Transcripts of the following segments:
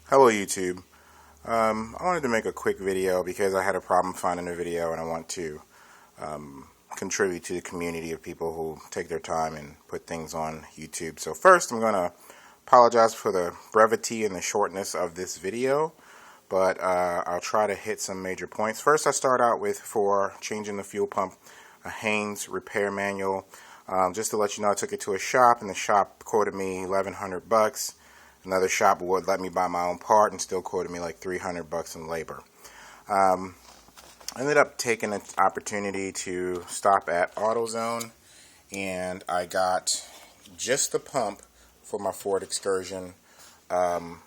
Hello YouTube. I wanted to make a quick video because I had a problem finding a video and I want to contribute to the community of people who take their time and put things on YouTube. So first I'm going to apologize for the brevity and the shortness of this video, but I'll try to hit some major points. First I start out with, for changing the fuel pump, a Haynes repair manual. Just to let you know, I took it to a shop and the shop quoted me $1,100. Another shop would let me buy my own part and still quoted me like $300 in labor. I ended up taking an opportunity to stop at AutoZone, and I got just the pump for my Ford Excursion for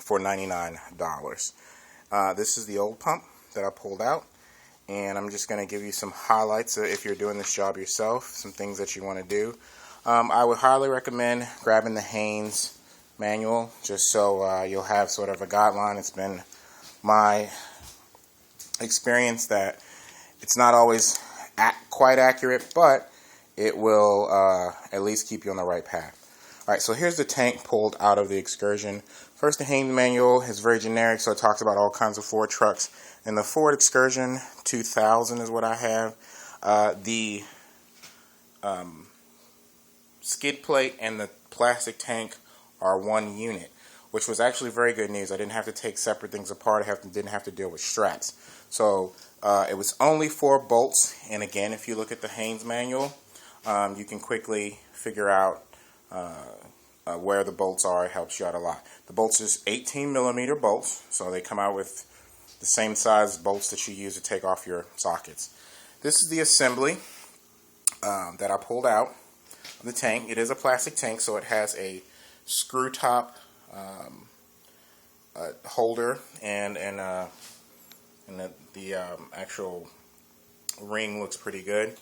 $99. This is the old pump that I pulled out, and I'm just going to give you some highlights if you're doing this job yourself, some things that you want to do. I would highly recommend grabbing the Haynes manual, just so you'll have sort of a guideline. It's been my experience that it's not always quite accurate, but it will at least keep you on the right path. Alright, so here's the tank pulled out of the Excursion. First, the Haynes manual is very generic, so it talks about all kinds of Ford trucks. And the Ford Excursion 2000 is what I have. The skid plate and the plastic tank are one unit, which was actually very good news. I didn't have to take separate things apart. I didn't have to deal with straps. So it was only 4 bolts, and again, if you look at the Haynes manual, you can quickly figure out where the bolts are. It helps you out a lot. The bolts is 18mm bolts, so they come out with the same size bolts that you use to take off your sockets. This is the assembly that I pulled out of the tank. It is a plastic tank, so it has a screw top holder and the actual ring looks pretty good.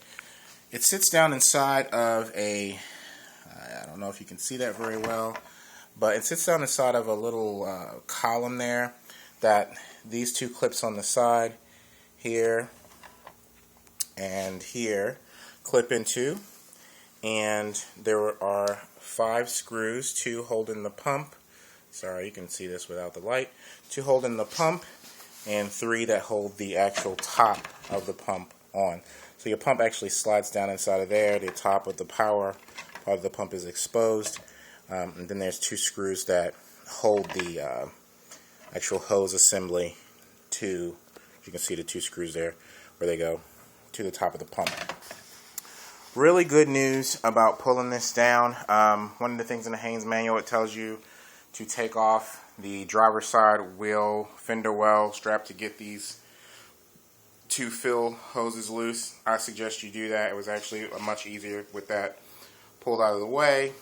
It sits down inside of a, I don't know if you can see that very well, but it sits down inside of a little column there that these 2 clips on the side here and here clip into, and there are 5 screws, 2 holding the pump. Sorry, you can see this without the light. 2 holding the pump and 3 that hold the actual top of the pump on. So your pump actually slides down inside of there. The top of the power part of the pump is exposed. And then there's 2 screws that hold the actual hose assembly to, you can see the 2 screws there where they go to the top of the pump. Really good news about pulling this down. One of the things in the Haynes manual, it tells you to take off the driver's side wheel fender well strap to get these 2 fill hoses loose. I suggest you do that. It was actually much easier with that pulled out of the way.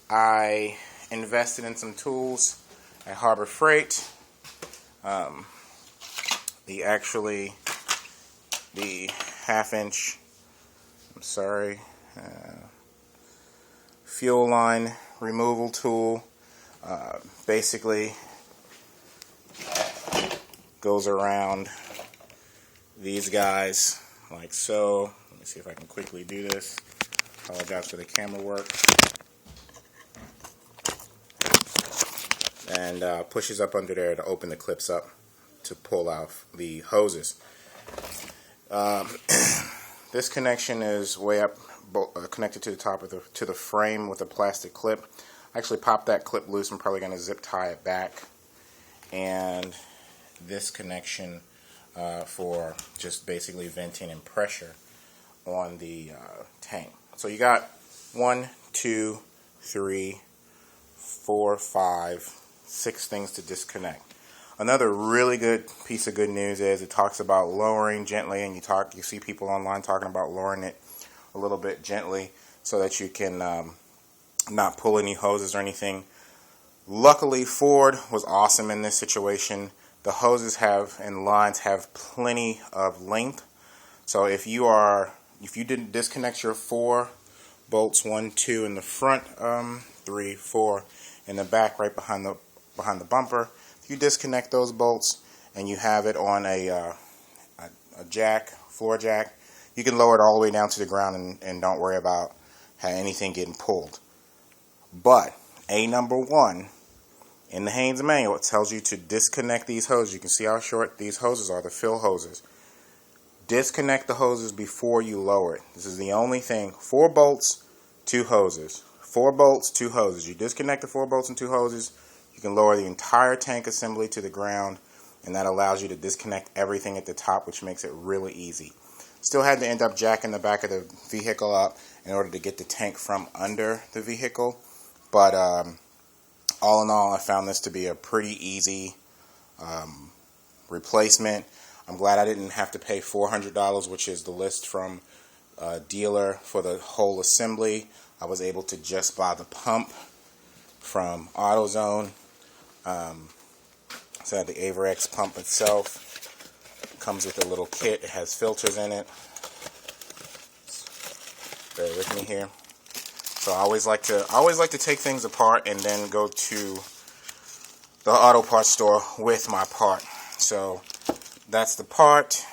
I invested in some tools at Harbor Freight. The 1/2-inch fuel line removal tool. Basically goes around these guys like so. Let me see if I can quickly do this. Apologize for the camera work. And pushes up under there to open the clips up to pull out the hoses. This connection is way up, connected to the top of the frame with a plastic clip. I actually popped that clip loose. I'm probably going to zip tie it back. And this connection for just basically venting and pressure on the tank. So you got 1, 2, 3, 4, 5, 6 things to disconnect. Another really good piece of good news is it talks about lowering gently, and you see people online talking about lowering it a little bit gently so that you can not pull any hoses or anything. Luckily, Ford was awesome in this situation. The hoses and lines have plenty of length. So if you didn't disconnect your 4 bolts, 1, 2 in the front, 3, 4 in the back, right behind the bumper. If you disconnect those bolts and you have it on a jack, floor jack, you can lower it all the way down to the ground and don't worry about anything getting pulled. But number one, In the Haynes manual, it tells you to disconnect these hoses. You can see how short these hoses are, the fill hoses. Disconnect the hoses before you lower it. This is the only thing. 4 bolts, 2 hoses. 4 bolts, 2 hoses. You disconnect the 4 bolts and 2 hoses, you can lower the entire tank assembly to the ground, and that allows you to disconnect everything at the top, which makes it really easy. Still had to end up jacking the back of the vehicle up in order to get the tank from under the vehicle, but all in all, I found this to be a pretty easy replacement. I'm glad I didn't have to pay $400, which is the list from a dealer for the whole assembly. I was able to just buy the pump from AutoZone. So the Averex pump itself comes with a little kit. It has filters in it. Bear with me here. So I always like to take things apart and then go to the auto parts store with my part. So that's the part.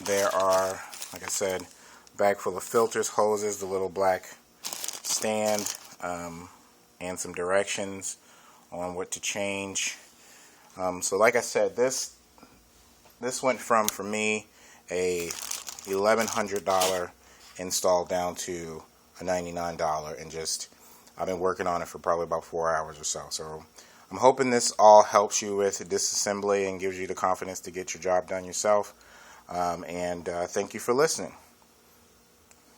There are, like I said, a bag full of filters, hoses, the little black stand, and some directions on what to change. So like I said, this went from, for me, a $1,100 install down to a $99, and I've been working on it for probably about 4 hours or so. So I'm hoping this all helps you with disassembly and gives you the confidence to get your job done yourself. And thank you for listening.